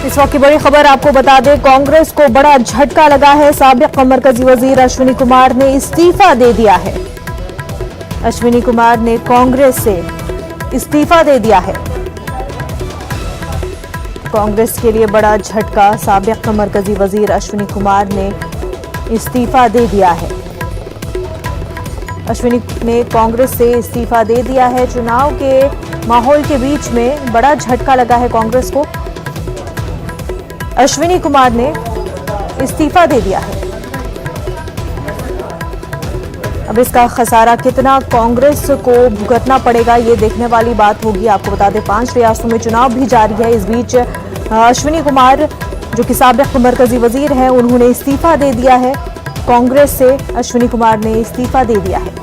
इस वक्त की बड़ी खबर आपको बता दें, कांग्रेस को बड़ा झटका लगा है। साबिक मरकजी वजीर अश्विनी कुमार ने इस्तीफा दे दिया है। अश्विनी कुमार ने कांग्रेस से इस्तीफा दे दिया है। कांग्रेस के लिए बड़ा झटका, साबिक मरकजी वजीर अश्विनी कुमार ने इस्तीफा दे दिया है। अश्विनी ने कांग्रेस से इस्तीफा दे दिया है। चुनाव के माहौल के बीच में बड़ा झटका लगा है कांग्रेस को। अश्विनी कुमार ने इस्तीफा दे दिया है। अब इसका खसारा कितना कांग्रेस को भुगतना पड़ेगा, ये देखने वाली बात होगी। आपको बता दें 5 रियासतों में चुनाव भी जारी है। इस बीच अश्विनी कुमार जो कि साबिक मरकजी वजीर हैं, उन्होंने इस्तीफा दे दिया है। कांग्रेस से अश्विनी कुमार ने इस्तीफा दे दिया है।